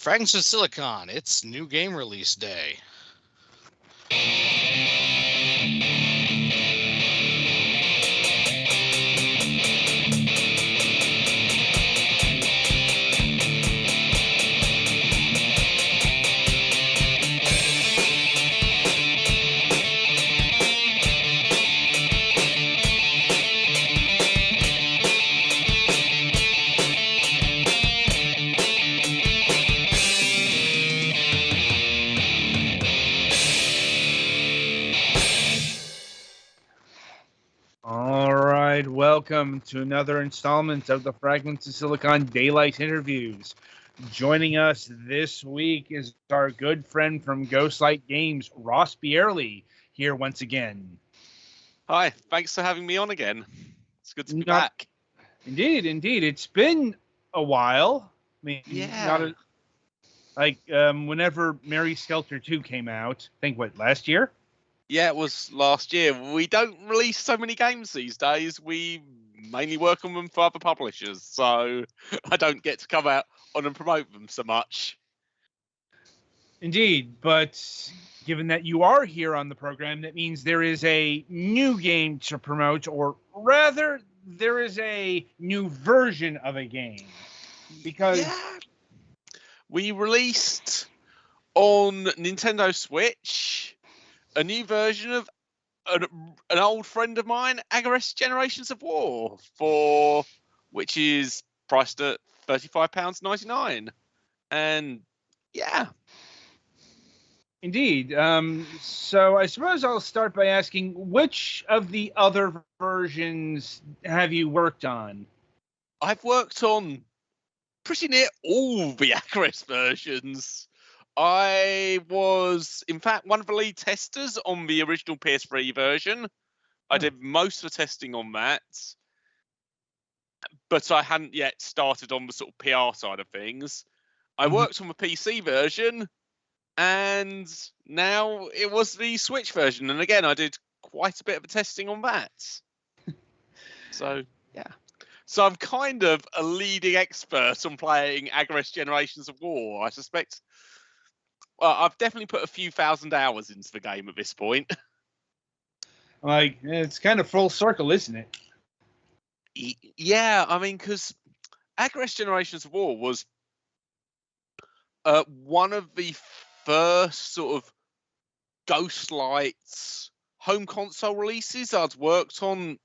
Fragments of Silicon, it's new game release day. All right, welcome to another installment of the Fragments of Silicon Daylight Interviews. Joining us this week is our good friend from Ghostlight Games, Ross Brierly, here once again. Hi, thanks for having me on again. It's good to be Not- back. Indeed. It's been a while. I mean, Yeah. whenever Mary Skelter 2 came out, I think, last year? Yeah, it was last year. We don't release so many games these days. We mainly work on them for other publishers, so I don't get to come out on and promote them so much. Indeed, but given that you are here on the program, that means there is a new game to promote, or rather, there is a new version of a game. Because we released on Nintendo Switch a new version of an old friend of mine, Agarest Generations of War, which is priced at £35.99. And yeah. Indeed. So I suppose I'll start by asking, which of the other versions have you worked on? I've worked on pretty near all the Agarest versions. I was, in fact, one of the lead testers on the original PS3 version. I did most of the testing on that, but I hadn't yet started on the sort of PR side of things. I worked on the PC version, and now it was the Switch version. And again, I did quite a bit of the testing on that. So, yeah. So I'm kind of a leading expert on playing Agarest Generations of War, I suspect. Well, I've definitely put a few thousand hours into the game at this point. It's kind of full circle, isn't it? Yeah, I mean, because Agarest Generations of War was one of the first sort of Ghostlight home console releases I'd worked on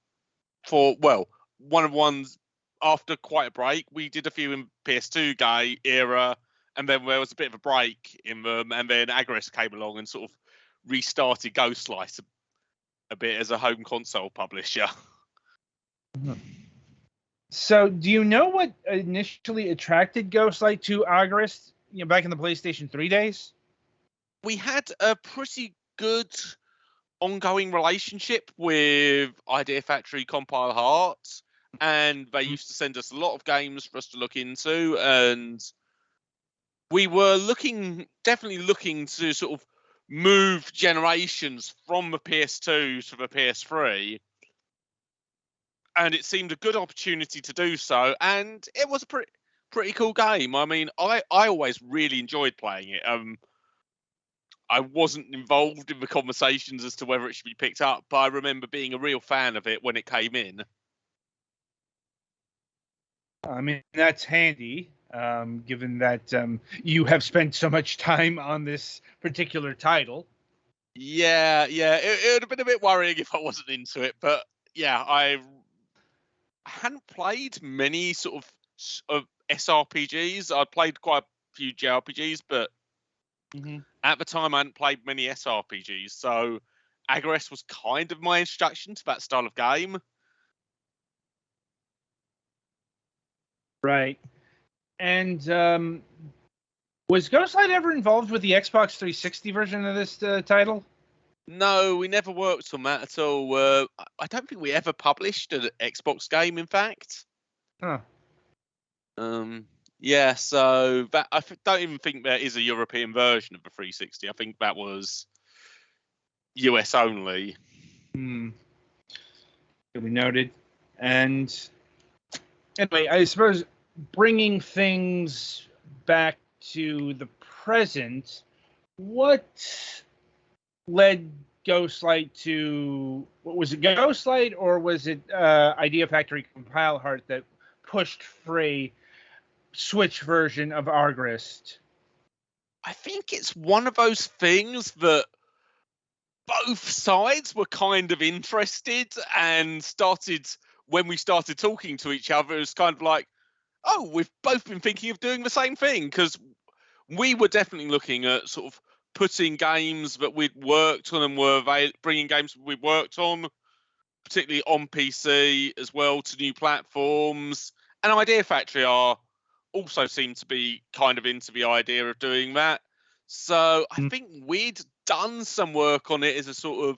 for, well, one of the ones after quite a break. We did a few in PS2 era, and then there was a bit of a break in them, and then Agarest came along and sort of restarted Ghostlight a bit as a home console publisher. So, do you know what initially attracted Ghostlight to Agarest, back in the PlayStation 3 days? We had a pretty good ongoing relationship with Idea Factory Compile Hearts, and they used to send us a lot of games for us to look into, and we were definitely looking to sort of move generations from the PS2 to the PS3, and it seemed a good opportunity to do so, and it was a pretty cool game. I mean, I always really enjoyed playing it. I wasn't involved in the conversations as to whether it should be picked up, but I remember being a real fan of it when it came in. I mean, that's handy, given that you have spent so much time on this particular title. Yeah. It would have been a bit worrying if I wasn't into it, but yeah, I hadn't played many sort of SRPGs. I played quite a few JRPGs, but at the time I hadn't played many SRPGs, so Agarest was kind of my introduction to that style of game. Right. And was Ghostlight ever involved with the Xbox 360 version of this title? No, we never worked on that at all. I don't think we ever published an Xbox game, in fact. Huh. Yeah, so that I don't even think there is a European version of the 360. I think that was US only. Duly noted. And anyway, I suppose bringing things back to the present, what led Ghostlight to, what was it, Ghostlight, or was it Idea Factory Compile Heart that pushed for a Switch version of Argrist? I think it's one of those things that both sides were kind of interested and started, when we started talking to each other, it was kind of like, oh, we've both been thinking of doing the same thing, because we were definitely looking at sort of putting games that we'd worked on and were bringing games we'd worked on, particularly on PC as well, to new platforms. And Idea Factory also seem to be kind of into the idea of doing that. So I think we'd done some work on it as a sort of,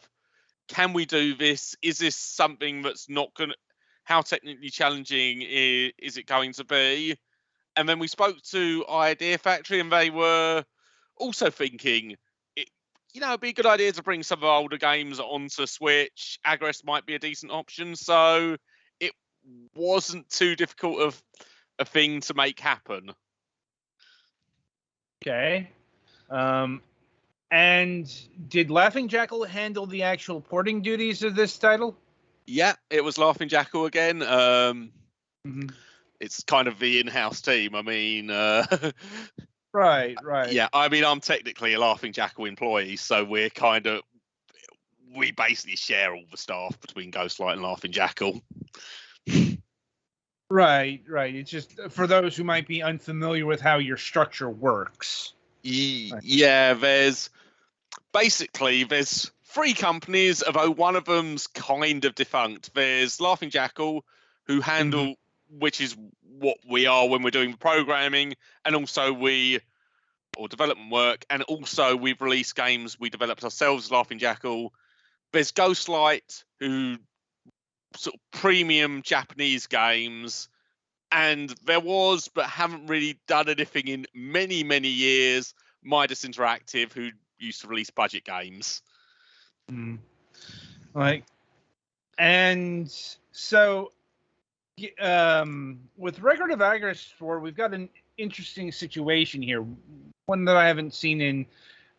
can we do this? Is this something that's not going to, how technically challenging is it going to be? And then we spoke to Idea Factory, and they were also thinking, it'd be a good idea to bring some of the older games onto Switch. Agrest might be a decent option. So it wasn't too difficult of a thing to make happen. Okay. And did Laughing Jackal handle the actual porting duties of this title? Yeah, it was Laughing Jackal again. It's kind of the in-house team. I mean, right. Yeah, I mean, I'm technically a Laughing Jackal employee, so we basically share all the staff between Ghostlight and Laughing Jackal. Right. It's just for those who might be unfamiliar with how your structure works. Yeah, there's three companies, although one of them's kind of defunct. There's Laughing Jackal, who handle, which is what we are when we're doing the programming, and also or development work, and also we've released games we developed ourselves as Laughing Jackal. There's Ghostlight, who sort of premium Japanese games, and there was, but haven't really done anything in many, many years, Midas Interactive, who used to release budget games. And so with Record of Agrest 4, we've got an interesting situation here, one that I haven't seen in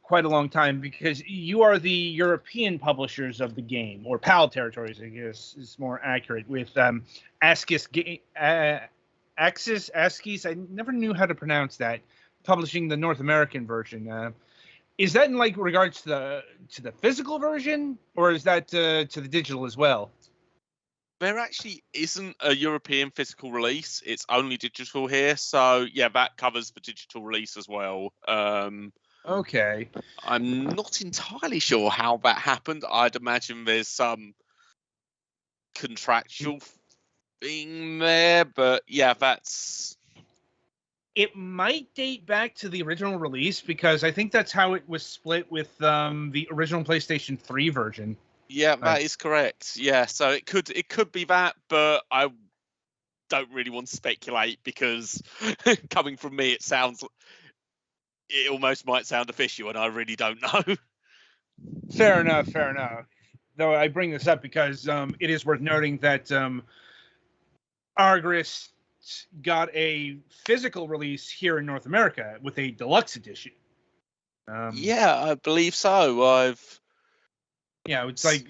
quite a long time, because you are the European publishers of the game, or PAL territories, I guess is more accurate, with Axis, I never knew how to pronounce that, publishing the North American version. Is that in regards to the physical version, or is that to the digital as well? There actually isn't a European physical release. It's only digital here. So yeah, that covers the digital release as well. Okay. I'm not entirely sure how that happened. I'd imagine there's some contractual thing there, but yeah, it might date back to the original release, because I think that's how it was split with the original PlayStation 3 version. Yeah, that is correct. Yeah, so it could be that, but I don't really want to speculate, because coming from me, it almost might sound official, and I really don't know. Fair enough. Though I bring this up because it is worth noting that Argrist got a physical release here in North America with a deluxe edition. Yeah, I believe so. It's like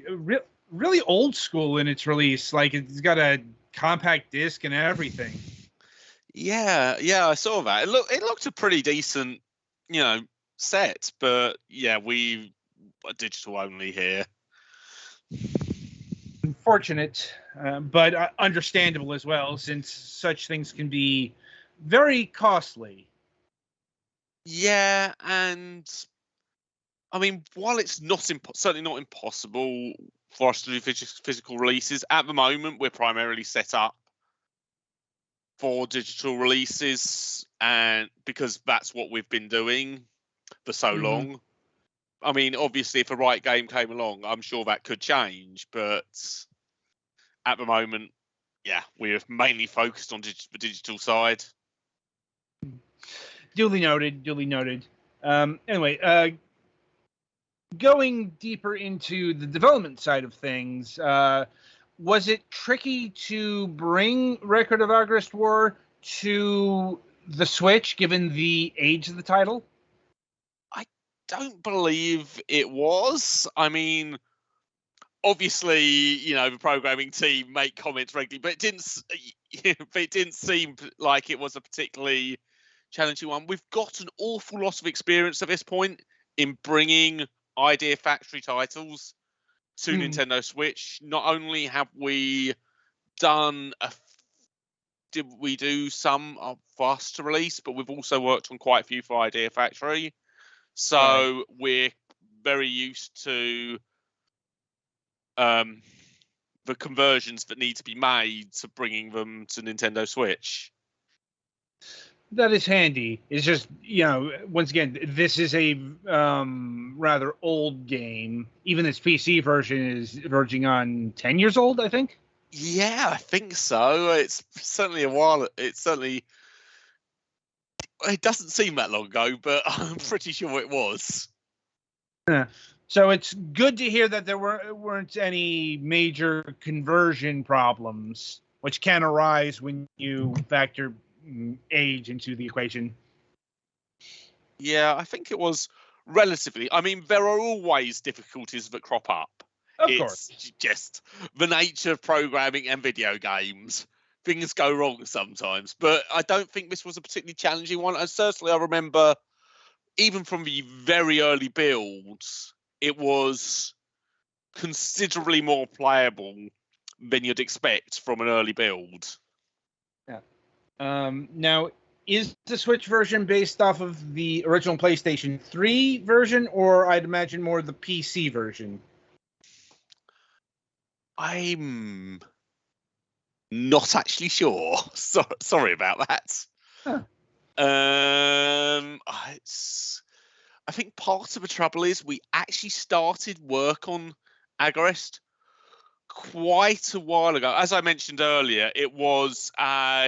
really old school in its release. Like, it's got a compact disc and everything. Yeah, I saw that. It looked a pretty decent, set, but yeah, we are digital only here. Unfortunate, but understandable as well, since such things can be very costly. Yeah, and I mean, while it's certainly not impossible for us to do physical releases, at the moment we're primarily set up for digital releases, and because that's what we've been doing for so long. I mean, obviously, if the right game came along, I'm sure that could change, but at the moment, yeah, we're mainly focused on the digital side. Duly noted. Anyway, going deeper into the development side of things, was it tricky to bring Record of Agrest War to the Switch, given the age of the title? Don't believe it was. I mean, obviously, the programming team make comments regularly, but it didn't seem like it was a particularly challenging one. We've got an awful lot of experience at this point in bringing Idea Factory titles to Nintendo Switch. Not only have we did we do some fast to release, but we've also worked on quite a few for Idea Factory. So we're very used to the conversions that need to be made to bringing them to Nintendo Switch. That is handy. It's just, once again, this is a rather old game. Even its PC version is verging on 10 years old, I think. Yeah, I think so. It's certainly a while. It doesn't seem that long ago, but I'm pretty sure it was. Yeah. So it's good to hear that there weren't any major conversion problems, which can arise when you factor age into the equation. Yeah, I think it was relatively. I mean, there are always difficulties that crop up. Of course. It's just the nature of programming and video games. Things go wrong sometimes, but I don't think this was a particularly challenging one. And certainly, I remember, even from the very early builds, it was considerably more playable than you'd expect from an early build. Yeah. Now, is the Switch version based off of the original PlayStation 3 version, or I'd imagine more the PC version? I'm not actually sure. Sorry about that. Huh. I think part of the trouble is we actually started work on Agarest quite a while ago. As I mentioned earlier, it was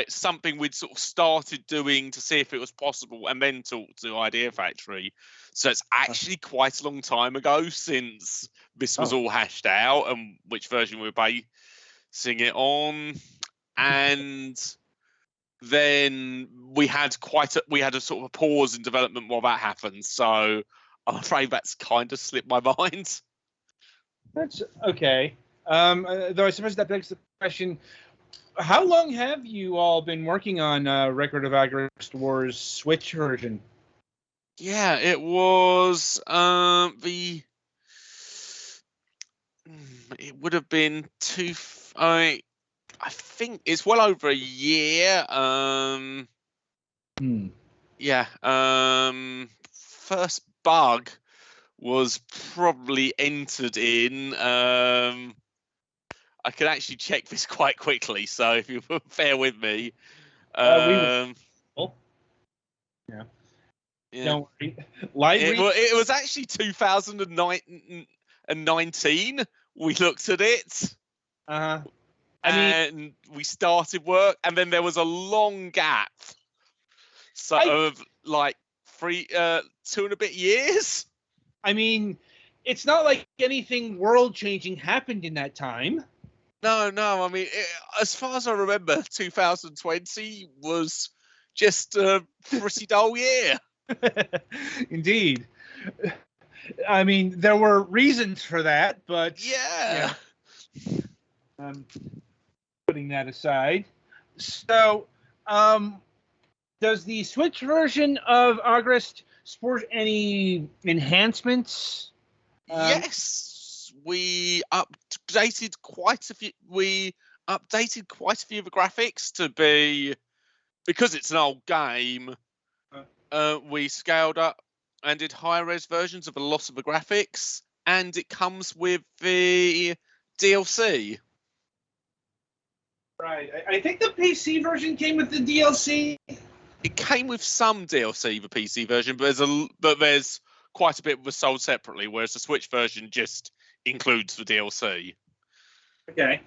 something we'd sort of started doing to see if it was possible and then talked to Idea Factory. So it's actually quite a long time ago since this was all hashed out and which version we were basing it on. And then we had a sort of a pause in development while that happened. So I'm afraid that's kind of slipped my mind. That's okay. Though I suppose that begs the question, how long have you all been working on Record of Agarest Wars Switch version? Yeah, it was it would have been I think it's well over a year. Yeah. First bug was probably entered in. I can actually check this quite quickly, so if you bear with me. Yeah. Don't worry. It was actually 2019. We looked at it. And we started work, and then there was a long gap. Of like 2 and a bit years. I mean, it's not like anything world-changing happened in that time. No. I mean, as far as I remember, 2020 was just a pretty dull year. Indeed. I mean, there were reasons for that, but yeah. Putting that aside, so does the Switch version of Agarest sport any enhancements? Yes, we updated quite a few. We updated quite a few of the graphics to be, because it's an old game. We scaled up and did higher res versions of a lot of the graphics, and it comes with the DLC. Right. I think the PC version came with the DLC. It came with some DLC, the PC version, but there's quite a bit that was sold separately, whereas the Switch version just includes the DLC. Okay.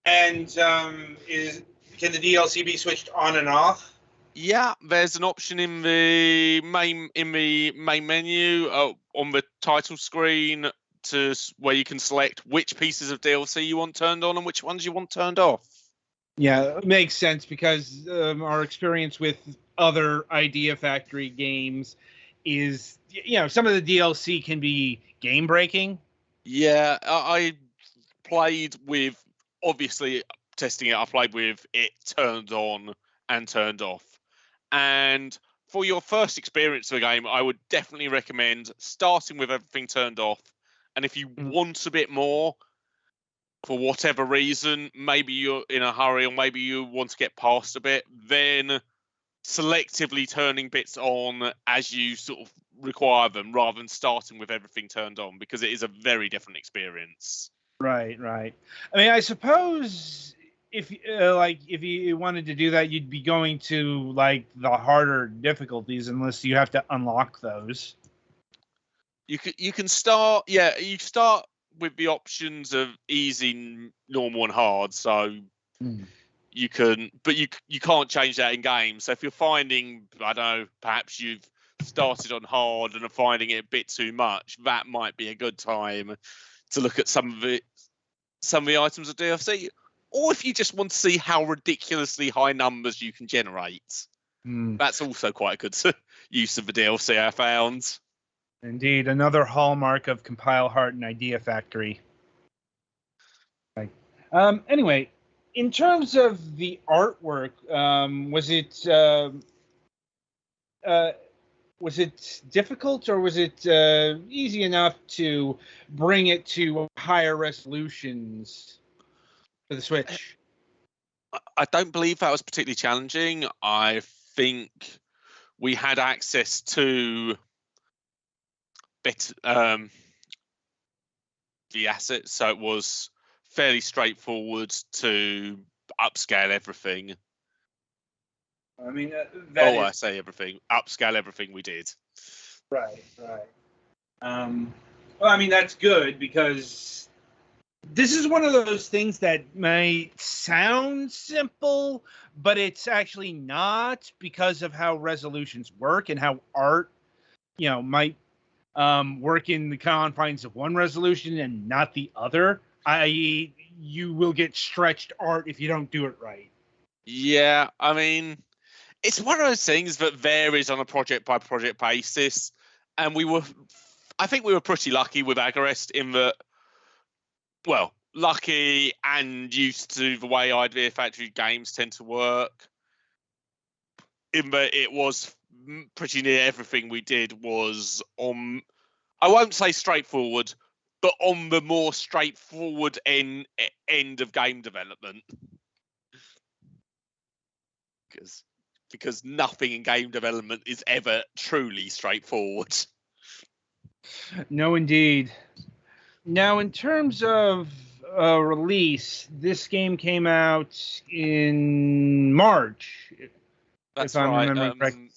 Can the DLC be switched on and off? Yeah, there's an option in the main menu on the title screen where you can select which pieces of DLC you want turned on and which ones you want turned off. Yeah, it makes sense because our experience with other Idea Factory games is, some of the DLC can be game breaking. Yeah, I played with, obviously testing it, I played with it turned on and turned off. And for your first experience of a game, I would definitely recommend starting with everything turned off. And if you want a bit more, for whatever reason, maybe you're in a hurry or maybe you want to get past a bit, then selectively turning bits on as you sort of require them rather than starting with everything turned on, because it is a very different experience. Right, right. I mean, I suppose if you wanted to do that, you'd be going to like the harder difficulties unless you have to unlock those. You can start, yeah, you start with the options of easy, normal, and hard. So you can, but you can't change that in game. So if you're finding, I don't know, perhaps you've started on hard and are finding it a bit too much, that might be a good time to look at some of the items of DLC. Or if you just want to see how ridiculously high numbers you can generate, that's also quite a good use of the DLC, I found. Indeed, another hallmark of Compile Heart and Idea Factory. Anyway, in terms of the artwork, was it difficult or was it easy enough to bring it to higher resolutions for the Switch? I don't believe that was particularly challenging. I think we had access to the assets, so it was fairly straightforward to upscale everything. I mean, I say everything. Upscale everything we did. Right. Well, I mean, that's good because this is one of those things that might sound simple, but it's actually not because of how resolutions work and how art, might work in the confines of one resolution and not the other. I.e., you will get stretched art if you don't do it right. Yeah, I mean, it's one of those things that varies on a project by project basis, and I think we were pretty lucky with Agarest in that, well, lucky and used to the way Idea Factory games tend to work, in that it was pretty near everything we did was on, I won't say straightforward, but on the more straightforward end of game development. Because nothing in game development is ever truly straightforward. No, indeed. Now, in terms of release, this game came out in March. That's if I'm right. remembering correctly.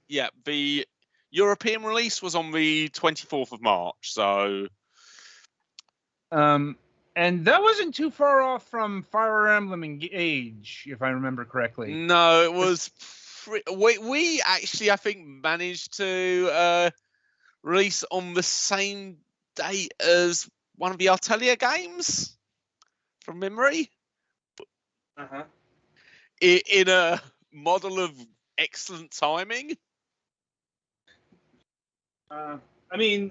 Yeah, the European release was on the 24th of March, so. And that wasn't too far off from Fire Emblem Engage, if I remember correctly. No, it was. We actually, I think, managed to release on the same date as one of the Atelier games, from memory. Uh-huh. In a model of excellent timing. I mean,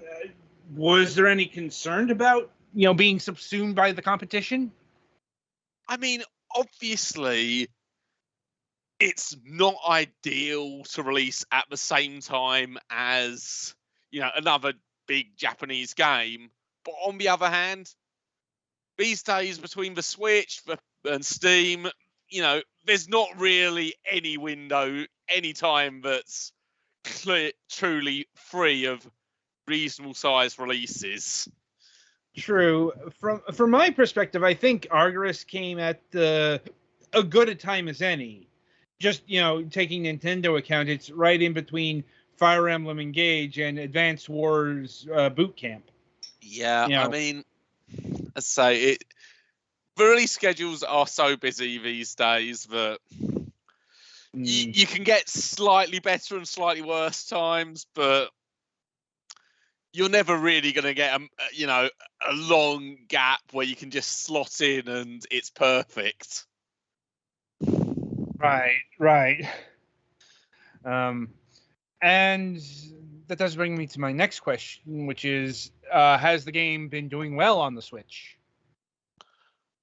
was there any concern about being subsumed by the competition? I mean, obviously, it's not ideal to release at the same time as another big Japanese game. But on the other hand, these days between the Switch and Steam, there's not really any window, any time that's truly free of reasonable size releases. True. From my perspective, I think Argarist came at a good a time as any. Just taking Nintendo account, it's right in between Fire Emblem Engage and Advance Wars Boot Camp. Yeah, I mean, I say the release schedules are so busy these days that you can get slightly better and slightly worse times, but you're never really going to get a long gap where you can just slot in and it's perfect. Right. And that does bring me to my next question, which is, has the game been doing well on the Switch?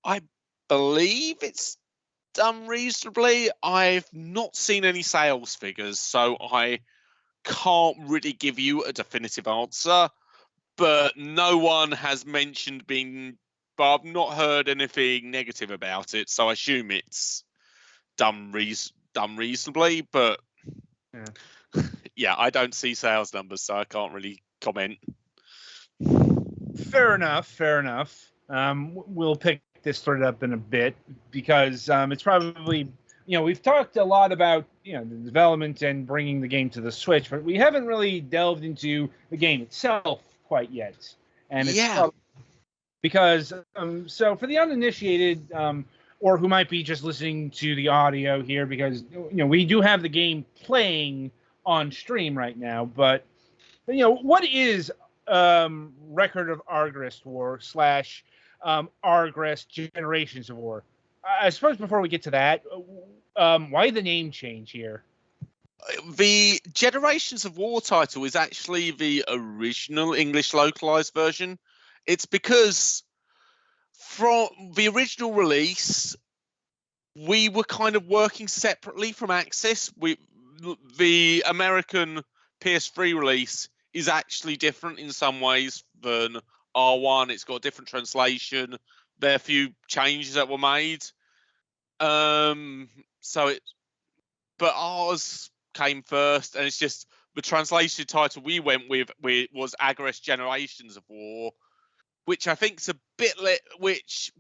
I believe it's done reasonably. I've not seen any sales figures, so I can't really give you a definitive answer. But no one has mentioned being. But I've not heard anything negative about it, so I assume it's done reasonably. But yeah, I don't see sales numbers, so I can't really comment. Fair enough. We'll pick this thread up in a bit because it's probably, we've talked a lot about, the development and bringing the game to the Switch, but we haven't really delved into the game itself quite yet. And it's because, so for the uninitiated, or who might be just listening to the audio here, because, we do have the game playing on stream right now, but, what is Record of Argrist War / Argrist Generations of War? I suppose before we get to that, why the name change here? The Generations of War title is actually the original English localized version. It's because from the original release, we were kind of working separately from Axis. The American PS3 release is actually different in some ways than R1. It's got a different translation. There are a few changes that were made. But ours came first, and it's just the translation title we went with was Agorist Generations of War, which I think is a bit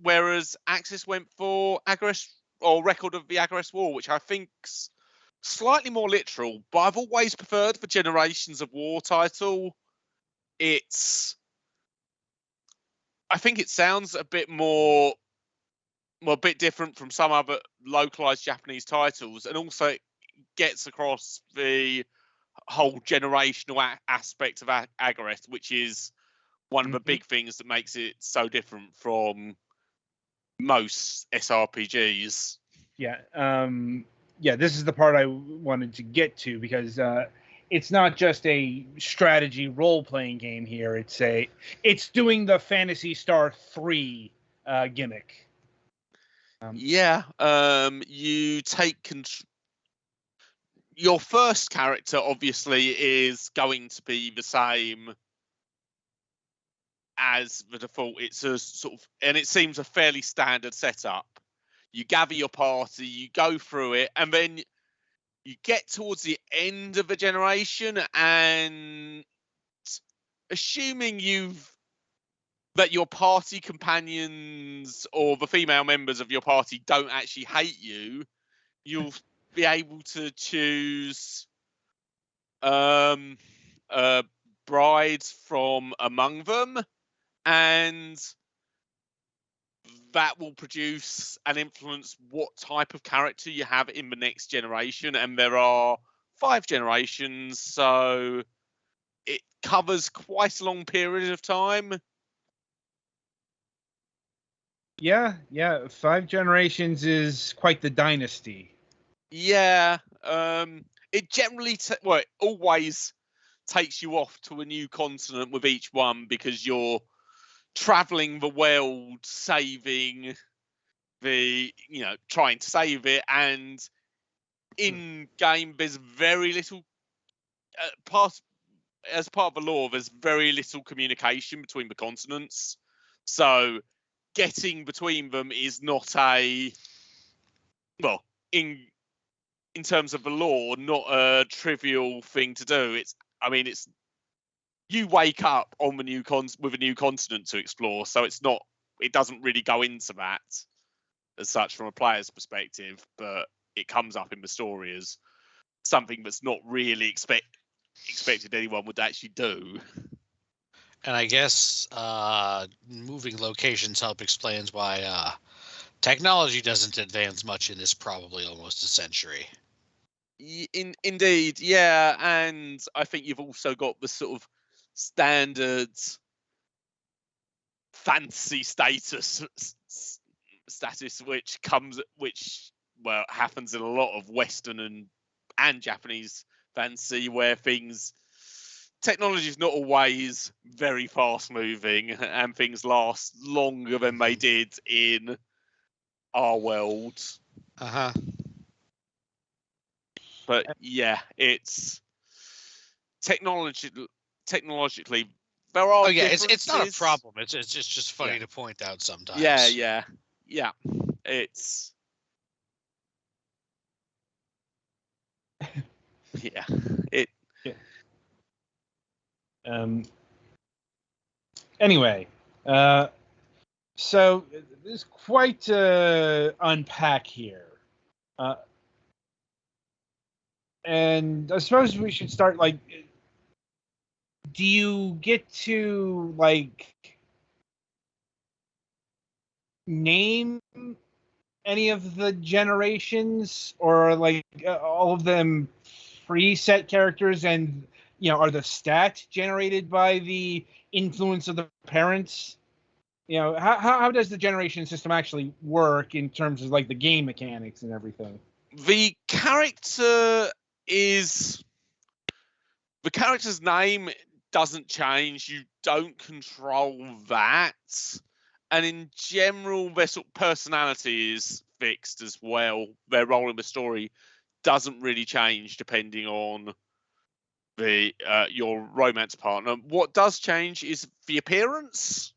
whereas Axis went for Agorist or Record of the Agorist War, which I think's slightly more literal, but I've always preferred the Generations of War title. I think it sounds a bit more, well, a bit different from some other localized Japanese titles, and also it gets across the whole generational aspect of Agorist, which is one of the big things that makes it so different from most SRPGs. Yeah, this is the part I wanted to get to because it's not just a strategy role-playing game here. It's doing the Phantasy Star 3 gimmick. You take control. Your first character obviously is going to be the same as the default. It's a sort of, and it seems a fairly standard setup. You gather your party, you go through it, and then you get towards the end of a generation, and assuming that your party companions or the female members of your party don't actually hate you, you'll be able to choose brides from among them, and that will produce and influence what type of character you have in the next generation. And there are 5 generations, so it covers quite a long period of time. Yeah, 5 generations is quite the dynasty. Yeah, it generally it always takes you off to a new continent with each one because you're traveling the world, saving trying to save it, and in game there's very little as part of the lore, there's very little communication between the continents, so getting between them is not in terms of the lore, not a trivial thing to do. It's you wake up on the with a new continent to explore, so it doesn't really go into that as such from a player's perspective, but it comes up in the story as something that's not really expected anyone would actually do. And I guess moving locations help explains why technology doesn't advance much in this probably almost a century. Indeed, yeah, and I think you've also got the sort of standard fantasy status which happens in a lot of Western and Japanese fantasy, where technology is not always very fast moving, and things last longer than they did in our world. But yeah, it's technologically there are. Oh yeah, it's not a problem. It's just funny to point out sometimes. Yeah. It's Anyway, so there's quite to unpack here. And I suppose we should start, like, do you get to, like, name any of the generations, or, like, all of them preset characters, and, you know, are the stats generated by the influence of the parents? You know, how does the generation system actually work in terms of, like, the game mechanics and everything? The character's name doesn't change. You don't control that. And in general, their sort of personality is fixed as well. Their role in the story doesn't really change depending on your romance partner. What does change is the appearance,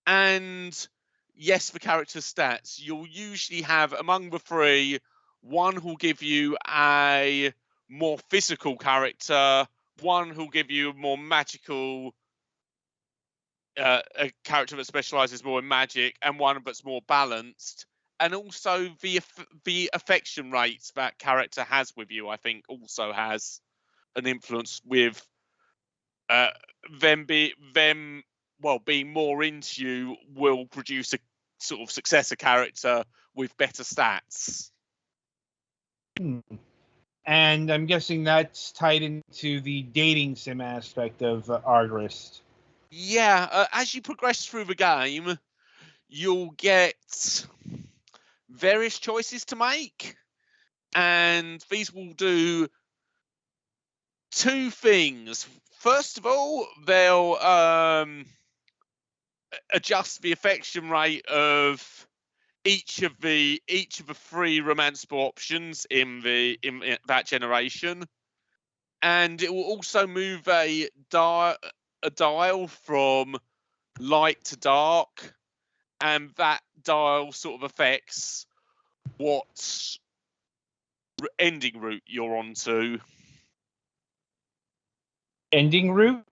and yes, the character stats. You'll usually have, among the three, one who'll give you a more physical character, one who'll give you a more magical a character that specializes more in magic, and one that's more balanced. And also the affection rates that character has with you, I think, also has an influence with them being more into you will produce a sort of successor character with better stats. And I'm guessing that's tied into the dating sim aspect of Argrist. Yeah, as you progress through the game, you'll get various choices to make, and these will do two things. First of all, they'll adjust the affection rate of each of the three romanceable options in that generation, and it will also move a dial from light to dark, and that dial sort of affects what ending route you're onto. Ending route?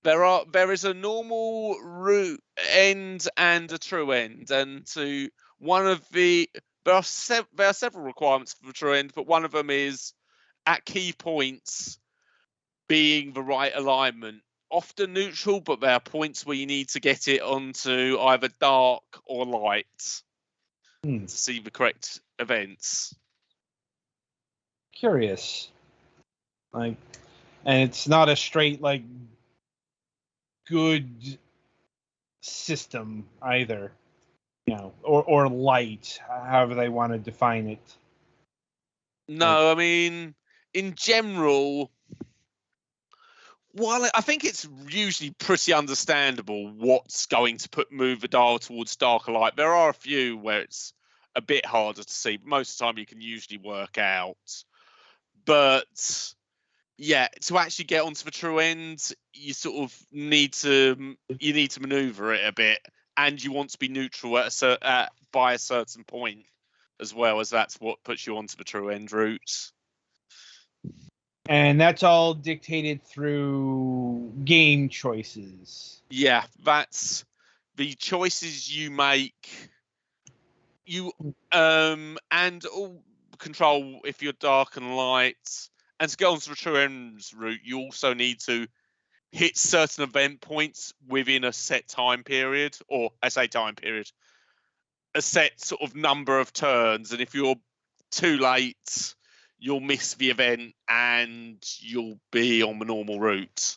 There is a normal route end and a true end, and there are several requirements for the true end, but one of them is at key points being the right alignment. Often neutral, but there are points where you need to get it onto either dark or light to see the correct events. Curious. Like, and it's not a straight, like, good system either, you know, or light, however they want to define it. No, I mean, in general, while I think it's usually pretty understandable what's going to move the dial towards darker light, there are a few where it's a bit harder to see. But most of the time, you can usually work out. But yeah, to actually get onto the true end, you sort of need to maneuver it a bit, and you want to be neutral by a certain point as well, as that's what puts you onto the true end route. And that's all dictated through game choices. Yeah, that's the choices you make. You and all control if you're dark and light. And to get onto the true ends route, you also need to hit certain event points within a set time period, or I say time period, a set sort of number of turns. And if you're too late, you'll miss the event and you'll be on the normal route.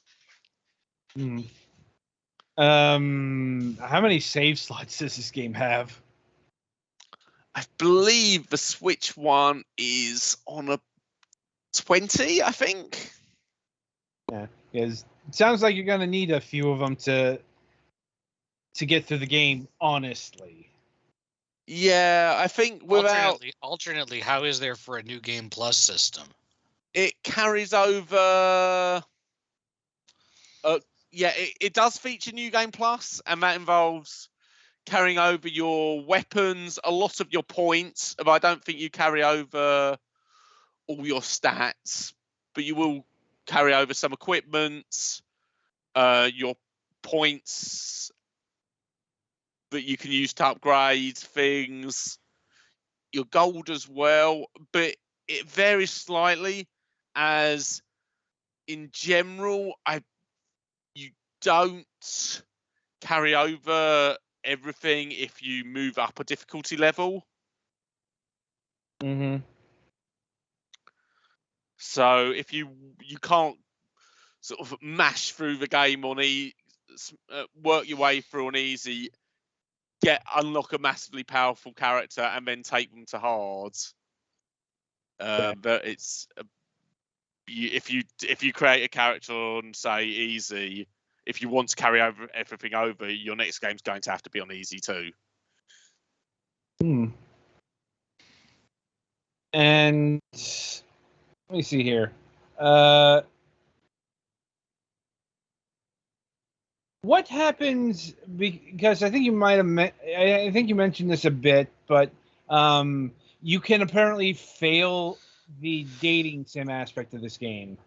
How many save slots does this game have? I believe the Switch one is on a 20, I think. Yeah, because it sounds like you're gonna need a few of them to get through the game. Honestly, Yeah, I think without alternately, how is there for a new game plus system? it carries over. It does feature New Game Plus, and that involves carrying over your weapons, a lot of your points. But I don't think you carry over all your stats, but you will carry over some equipment, your points that you can use to upgrade things, your gold as well. But it varies slightly, as in general, you don't carry over everything if you move up a difficulty level. mm-hmm. So if you can't sort of mash through the game on work your way through on easy, unlock a massively powerful character, and then take them to hard. But it's if you create a character on, say, easy, if you want to carry over everything over, your next game's going to have to be on easy too. And let me see here. What happens? Because I think you might have. I think you mentioned this a bit, but you can apparently fail the dating sim aspect of this game.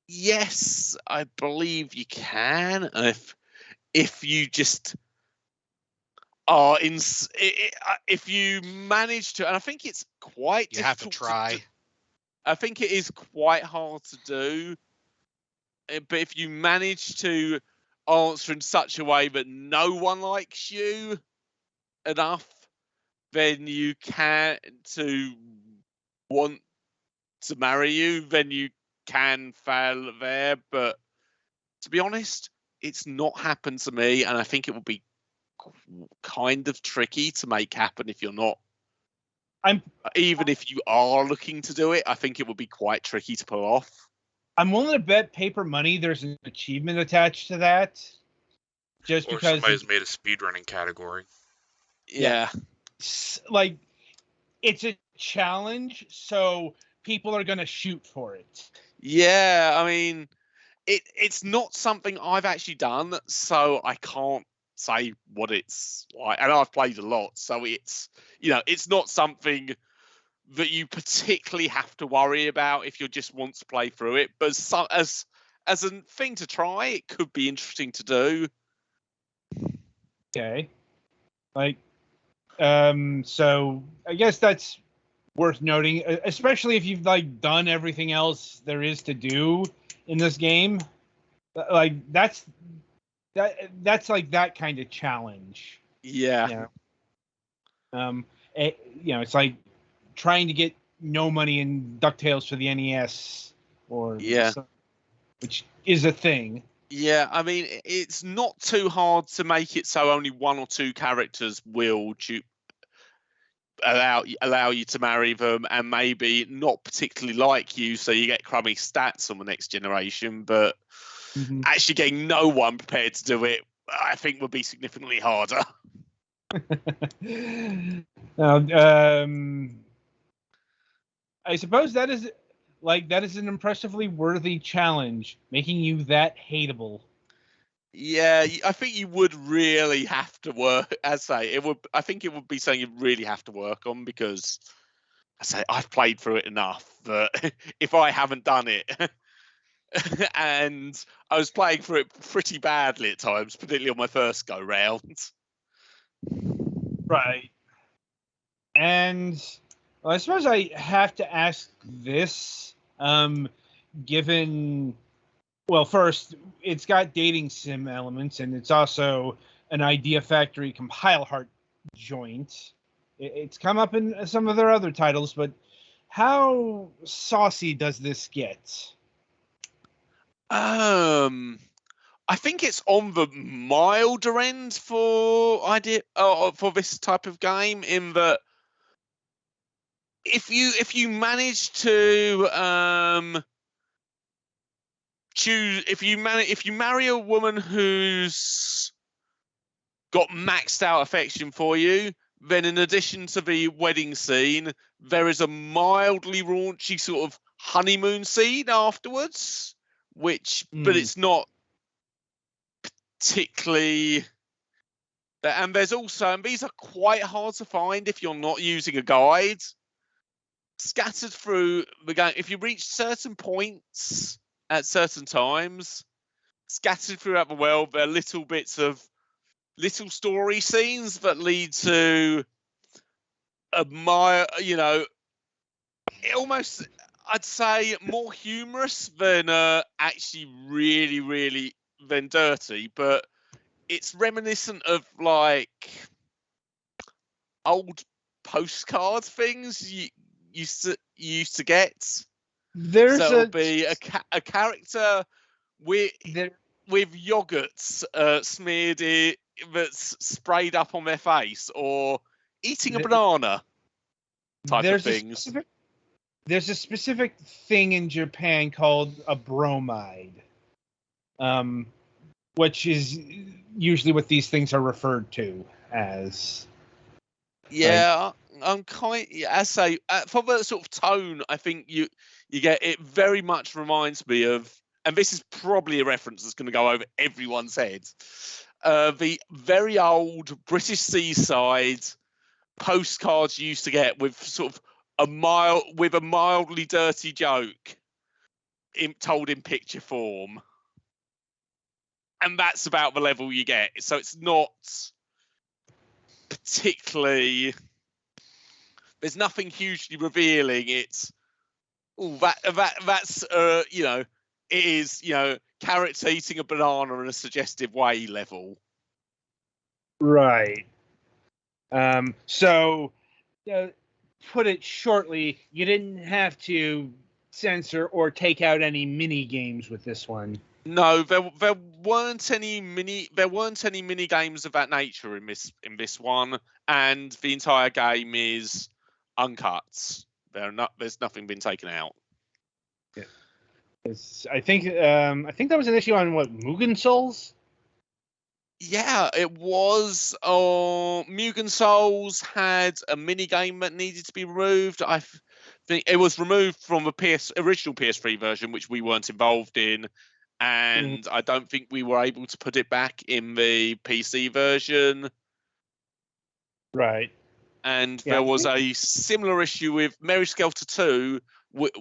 Yes, I believe you can. If you just are if you manage to, and I think it's quite you have to try. I think it is quite hard to do, but if you manage to answer in such a way that no one likes you enough, then you can to want to marry you, then you can fail there. But to be honest, it's not happened to me, and I think it would be kind of tricky to make happen if you're not. Even if you are looking to do it, I think it would be quite tricky to pull off. I'm willing to bet paper money there's an achievement attached to that. Just or because somebody's made a speedrunning category. Yeah. Like, it's a challenge, so people are going to shoot for it. Yeah, I mean, it's not something I've actually done, so I can't say what it's like. And I've played a lot, so it's not something that you particularly have to worry about if you just want to play through it. But as a thing to try, it could be interesting to do. Okay. Like, so I guess that's worth noting, especially if you've like done everything else there is to do in this game. Like that's like that kind of challenge. Yeah. It's like trying to get no money in DuckTales for the NES, or which is a thing. Yeah, I mean, it's not too hard to make it so only one or two characters will allow you to marry them, and maybe not particularly like you, so you get crummy stats on the next generation. But actually getting no one prepared to do it, I think, would be significantly harder. Now, I suppose that is an impressively worthy challenge, making you that hateable. Yeah, I think you would really have to work. I think it would be something you really have to work on, because I've played through it enough that if I haven't done it, and I was playing through it pretty badly at times, particularly on my first go round. Right. And I suppose I have to ask this, given, well, first, it's got dating sim elements, and it's also an Idea Factory compile heart joint. It's come up in some of their other titles, but how saucy does this get? I think it's on the milder end for this type of game, in that if you manage to choose, if you marry a woman who's got maxed out affection for you, then in addition to the wedding scene, there is a mildly raunchy sort of honeymoon scene afterwards, but it's not particularly. And there's also, and these are quite hard to find if you're not using a guide, scattered through the game. If you reach certain points at certain times, scattered throughout the world, there are little bits of little story scenes that lead to almost, I'd say, more humorous than actually really, really than dirty, but it's reminiscent of like old postcard things you used to get. There's so it'll be a character with yogurts smeared that's sprayed up on their face, or eating a banana type of things. There's a specific thing in Japan called a bromide, which is usually what these things are referred to as. Yeah, I'm kind. I say from the sort of tone, I think you get it. Very much reminds me of, and this is probably a reference that's going to go over everyone's head. The very old British seaside postcards you used to get with sort of a mildly dirty joke told in picture form, and that's about the level you get. So it's not particularly. There's nothing hugely revealing. It's that's it is carrots eating a banana in a suggestive way level. Right. So, put it shortly, you didn't have to censor or take out any mini games with this one. No, there weren't any mini games of that nature in this one, and the entire game is uncut. There's nothing been taken out. Yeah. I think that was an issue on Mugen Souls. Yeah, it was. Mugen Souls had a mini game that needed to be removed. I think it was removed from the original PS3 version, which we weren't involved in, and I don't think we were able to put it back in the PC version. Right. And there was a similar issue with Mary Skelter 2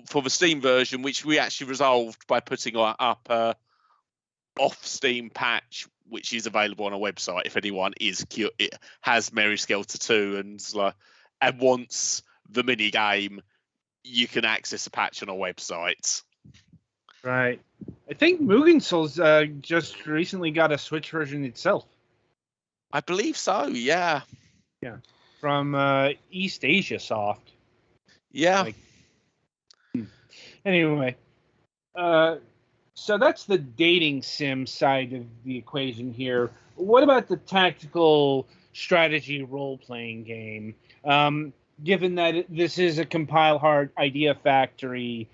for the Steam version, which we actually resolved by putting up a off-Steam patch, which is available on a website if anyone it has Mary Skelter 2 and wants the mini game. You can access a patch on a website. Right. I think Mugen Souls just recently got a Switch version itself. I believe so. Yeah. Yeah. From East Asia Soft. Yeah. Anyway, so that's the dating sim side of the equation here. What about the tactical strategy role-playing game? Given that this is a compile hard idea factory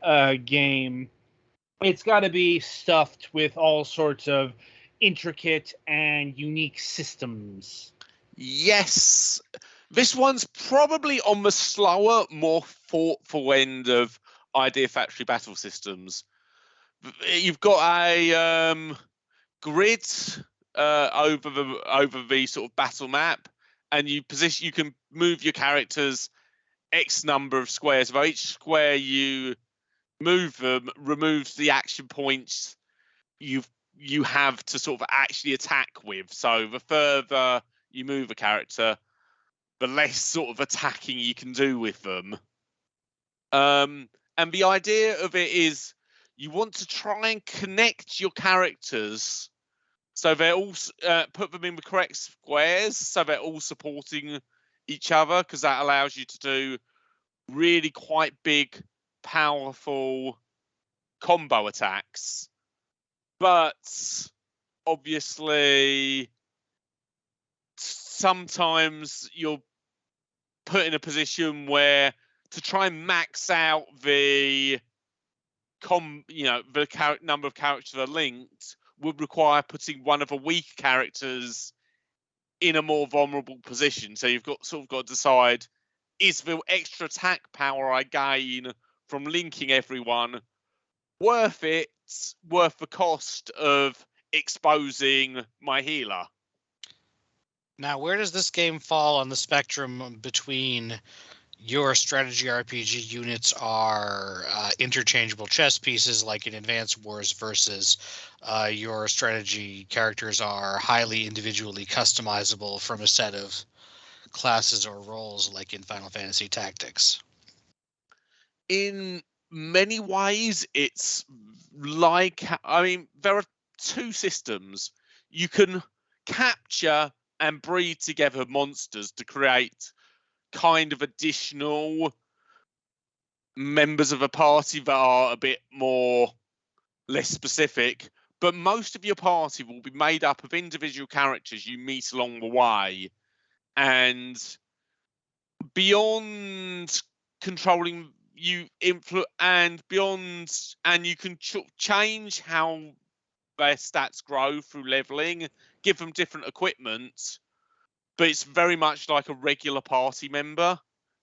game, it's got to be stuffed with all sorts of intricate and unique systems. Yes. This one's probably on the slower, more thoughtful end of idea factory battle systems. You've got a grid over the sort of battle map, and you can move your characters X number of squares. By each square you move them removes the action points you have to sort of actually attack with. So the further you move a character, the less sort of attacking you can do with them. And the idea of it is you want to try and connect your characters so they're all put them in the correct squares so they're all supporting each other, because that allows you to do really quite big, powerful combo attacks. but obviously sometimes you're put in a position where to try and max out the number of characters that are linked would require putting one of the weak characters in a more vulnerable position. So you've got to decide, is the extra attack power I gain from linking everyone worth it, worth the cost of exposing my healer? Now, where does this game fall on the spectrum between your strategy RPG units are interchangeable chess pieces like in Advanced Wars versus your strategy characters are highly individually customizable from a set of classes or roles like in Final Fantasy Tactics? In many ways, it's like, there are two systems. You can capture and breed together monsters to create kind of additional members of a party that are a bit less specific, but most of your party will be made up of individual characters you meet along the way. And beyond controlling you and you can change how their stats grow through leveling, give them different equipment, but it's very much like a regular party member.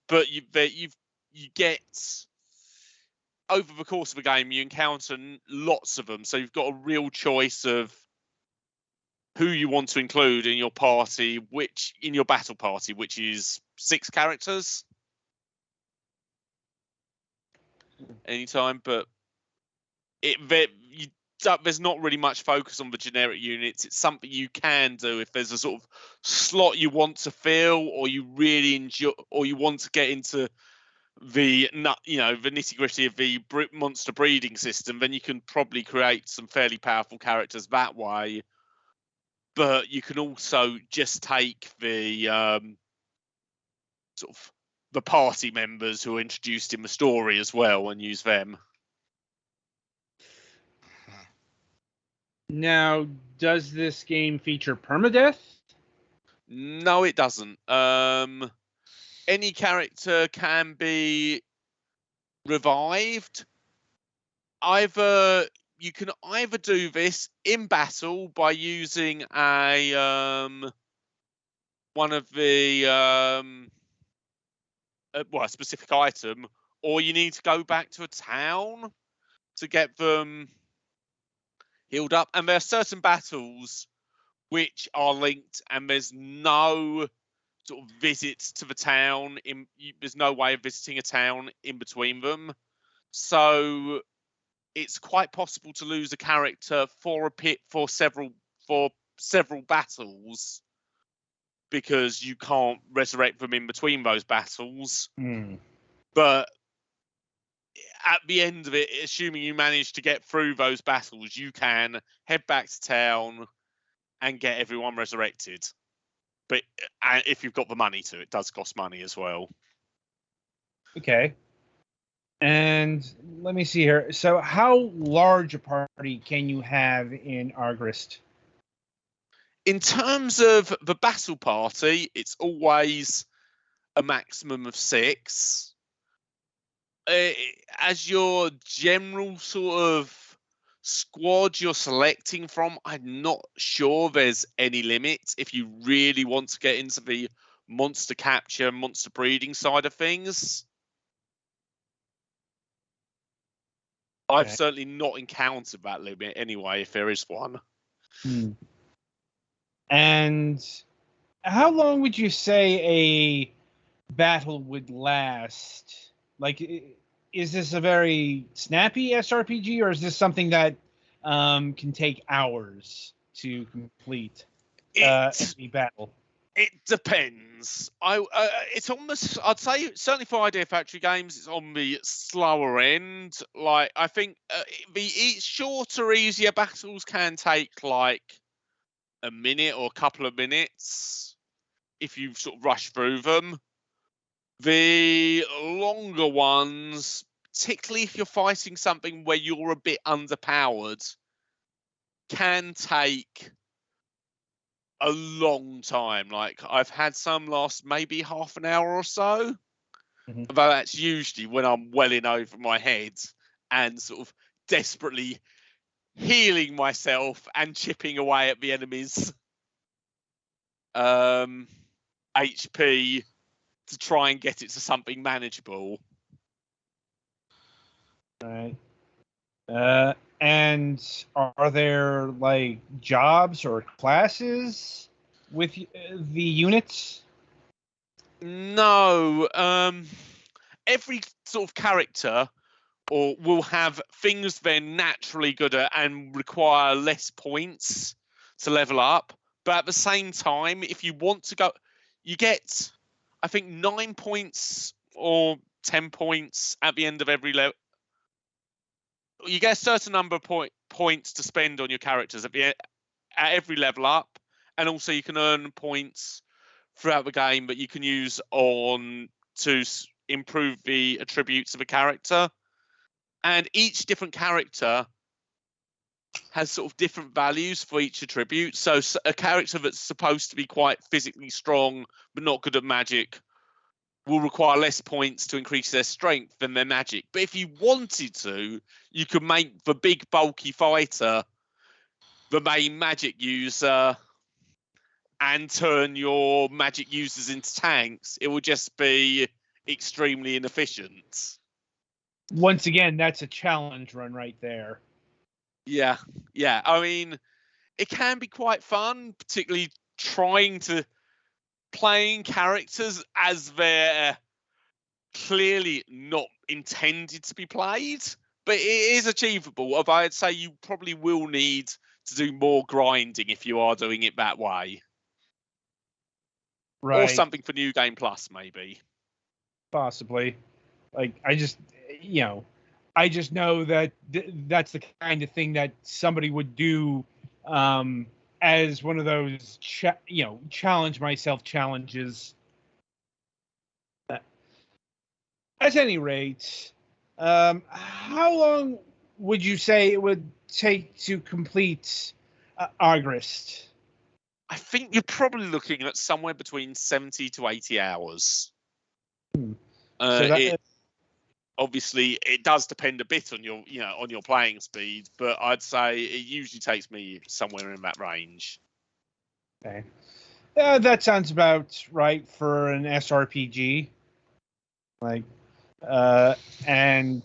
But you get, over the course of a game, you encounter lots of them, so you've got a real choice of who you want to include in your party, in your battle party, which is 6 characters anytime. But there's not really much focus on the generic units. It's something you can do if there's a sort of slot you want to fill, or you really enjoy, or you want to get into the nitty gritty of the monster breeding system. Then you can probably create some fairly powerful characters that way. But you can also just take the sort of the party members who are introduced in the story as well and use them. Now, does this game feature permadeath? No, it doesn't. Any character can be revived. You can either do this in battle by using a one of the a specific item, or you need to go back to a town to get them healed up. And there are certain battles which are linked, and there's no sort of visits to the town. There's no way of visiting a town in between them, so it's quite possible to lose a character for several battles because you can't resurrect them in between those battles. But at the end of it, assuming you manage to get through those battles, you can head back to town and get everyone resurrected. But if you've got the money to, it does cost money as well. Okay. And let me see here. So how large a party can you have in Argrist? In terms of the battle party, it's always a maximum of 6. As your general sort of squad you're selecting from, I'm not sure there's any limit if you really want to get into the monster capture, monster breeding side of things. Okay. I've certainly not encountered that limit anyway, if there is one. And how long would you say a battle would last? Like, is this a very snappy SRPG, or is this something that can take hours to complete any battle? It depends. It's almost, I'd say, certainly for Idea Factory games, it's on the slower end. Like, I think the shorter, easier battles can take like a minute or a couple of minutes if you sort of rush through them. The longer ones, particularly if you're fighting something where you're a bit underpowered, can take a long time. Like, I've had some last maybe half an hour or so, but that's usually when I'm well in over my head and sort of desperately healing myself and chipping away at the enemy's HP to try and get it to something manageable. Right. And are there like jobs or classes with the units? No. Every sort of character will have things they're naturally good at and require less points to level up. But at the same time, if you want to go, you get, I think, 9 points or 10 points at the end of every level. You get a certain number of points to spend on your characters at every level up, and also you can earn points throughout the game that you can use to improve the attributes of a character. And each different character has sort of different values for each attribute. So a character that's supposed to be quite physically strong but not good at magic will require less points to increase their strength than their magic. But if you wanted to, you could make the big bulky fighter the main magic user and turn your magic users into tanks. It would just be extremely inefficient. Once again, that's a challenge run right there. Yeah. I mean, it can be quite fun, particularly playing characters as they're clearly not intended to be played, but it is achievable. Although I'd say you probably will need to do more grinding if you are doing it that way. Right. Or something for New Game Plus, maybe. Possibly. Like, I just know that that's the kind of thing that somebody would do as one of those, challenge myself challenges. At any rate, how long would you say it would take to complete Argrist? I think you're probably looking at somewhere between 70 to 80 hours. Obviously, it does depend a bit on your playing speed, but I'd say it usually takes me somewhere in that range. Okay, that sounds about right for an SRPG. Like, and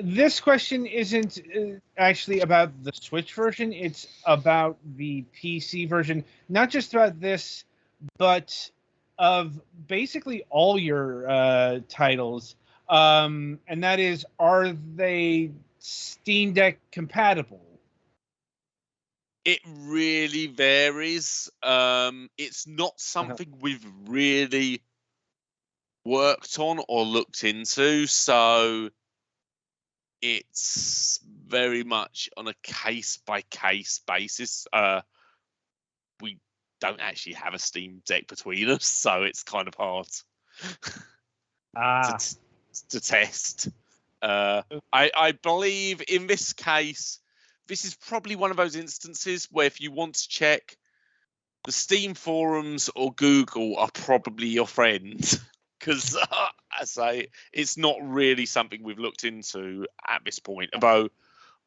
this question isn't actually about the Switch version. It's about the PC version. Not just about this, but of basically all your titles. And that is, are they Steam Deck compatible? It really varies. It's not something we've really worked on or looked into, so it's very much on a case-by-case basis. We don't actually have a Steam Deck between us, so it's kind of hard to test. I believe in this case, this is probably one of those instances where if you want to check, the Steam forums or Google are probably your friend. Because, I say, it's not really something we've looked into at this point. Although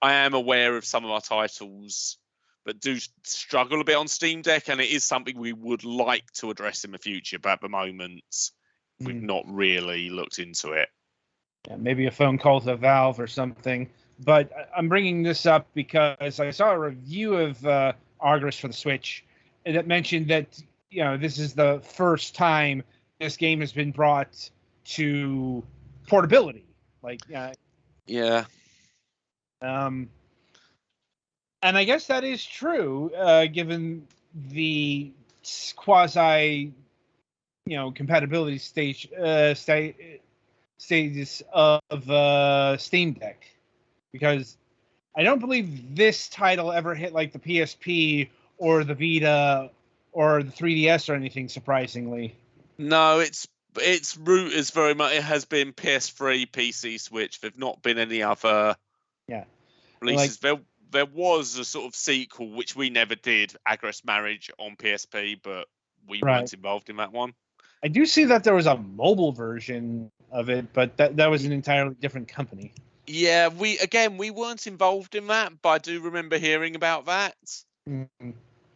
I am aware of some of our titles that do struggle a bit on Steam Deck, and it is something we would like to address in the future. But at the moment, we've not really looked into it. Yeah, maybe a phone call to Valve or something. But I'm bringing this up because I saw a review of Argrist for the Switch that mentioned that this is the first time this game has been brought to portability. Yeah. And I guess that is true, given the quasi, compatibility stages of Steam Deck, because I don't believe this title ever hit like the PSP or the Vita or the 3DS or anything, surprisingly. No, it's But its route is very much, it has been PS3, PC, Switch. There've not been any other releases. There was a sort of sequel, which we never did, Aggress Marriage on PSP, but we weren't involved in that one. I do see that there was a mobile version of it, but that was an entirely different company. Yeah, we weren't involved in that, but I do remember hearing about that. Mm-hmm.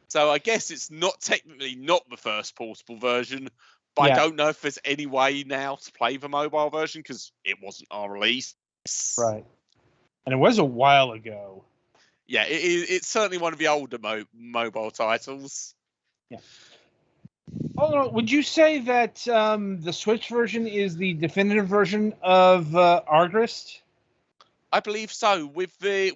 So I guess it's not technically not the first portable version, but I don't know if there's any way now to play the mobile version because it wasn't our release. Right. And it was a while ago. Yeah, it's certainly one of the older mobile titles. Yeah. Oh, would you say that the Switch version is the definitive version of Argrist? I believe so. With the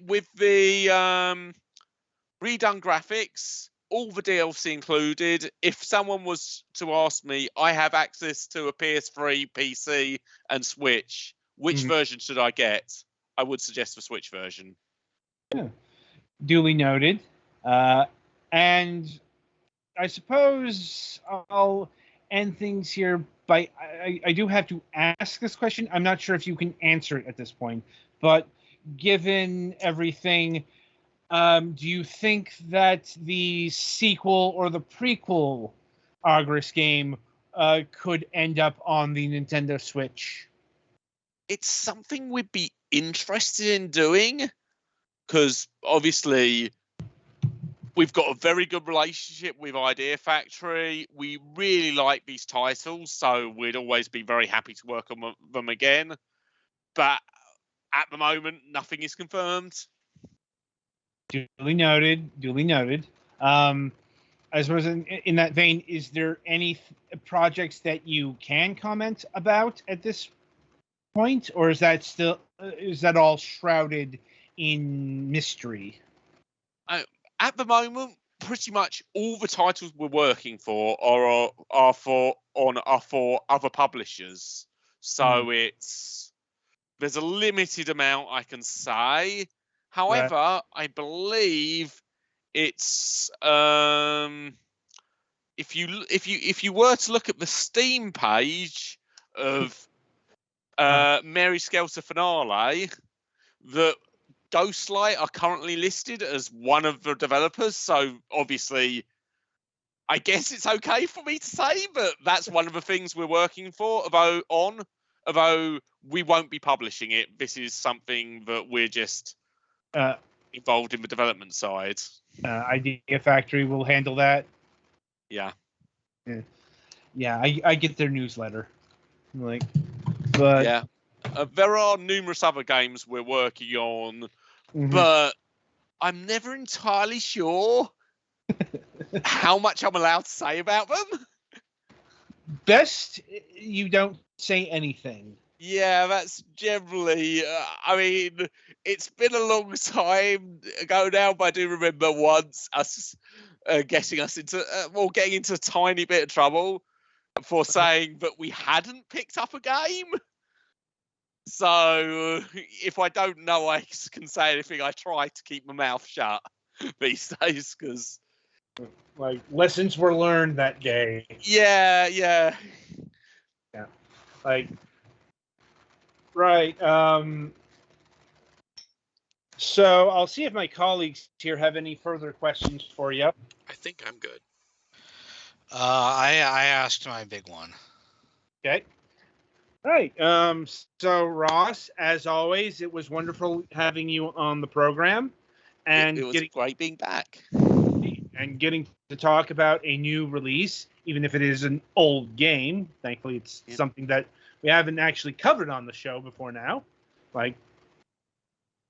redone graphics, all the DLC included. If someone was to ask me, I have access to a PS3, PC, and Switch. Which version should I get? I would suggest the Switch version. Yeah. Duly noted. And I suppose I'll end things here by I do have to ask this question. I'm not sure if you can answer it at this point, but given everything, do you think that the sequel or the prequel Argrist game could end up on the Nintendo Switch? It's something we'd be interested in doing because obviously we've got a very good relationship with Idea Factory. We really like these titles, so we'd always be very happy to work on them again. But at the moment, nothing is confirmed. Duly noted. Duly noted. I suppose in that vein, is there any projects that you can comment about at this point, or is that all shrouded in mystery? At the moment, pretty much all the titles we're working for are for other publishers. So there's a limited amount I can say. However, I believe it's if you were to look at the Steam page of Mary Skelter Finale, that Ghostlight are currently listed as one of the developers, so obviously I guess it's okay for me to say, but that's one of the things we're working for, although we won't be publishing it. This is something that we're just involved in the development side. Idea Factory will handle that. Yeah. I get their newsletter. But there are numerous other games we're working on, but I'm never entirely sure how much I'm allowed to say about them. Best you don't say anything. Yeah, that's generally. I mean, it's been a long time ago now, but I do remember once us getting into a tiny bit of trouble for saying that we hadn't picked up a game. So if I don't know I can say anything, I try to keep my mouth shut these days because lessons were learned that day. Yeah. Right. So I'll see if my colleagues here have any further questions for you. I think I'm good. I asked my big one. Okay. All right. So Ross, as always, it was wonderful having you on the program, and it was great being back and getting to talk about a new release, even if it is an old game. Thankfully, it's something that we haven't actually covered on the show before now.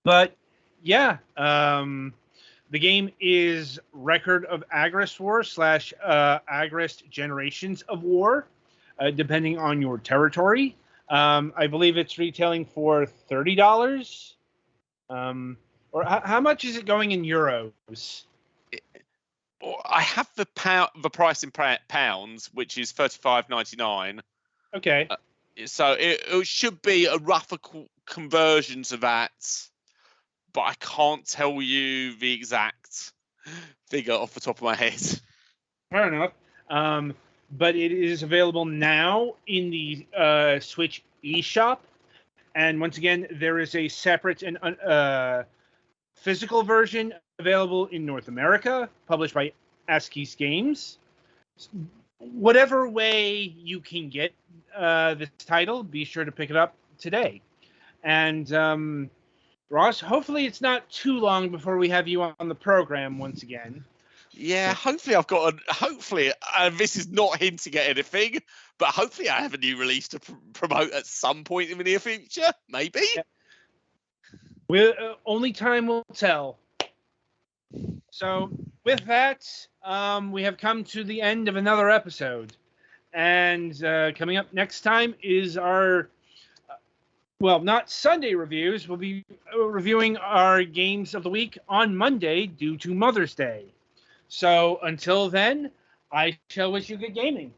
But yeah, the game is Record of Agrest War / Agrest Generations of War, depending on your territory. I believe it's retailing for $30. Or how much is it going in euros? I have the price in pounds, which is $35.99. Okay. So it should be a rougher conversion to that, but I can't tell you the exact figure off the top of my head. Fair enough. but it is available now in the Switch eShop. And once again, there is a separate and physical version available in North America, published by Askey's Games. Whatever way you can get this title, be sure to pick it up today. And Ross, hopefully it's not too long before we have you on the program once again. Yeah, hopefully I've got hopefully, this is not hinting at anything, but hopefully I have a new release to promote at some point in the near future, maybe. Yeah. Only time will tell. So with that, we have come to the end of another episode. And coming up next time is our, not Sunday reviews. We'll be reviewing our games of the week on Monday due to Mother's Day. So until then, I shall wish you good gaming.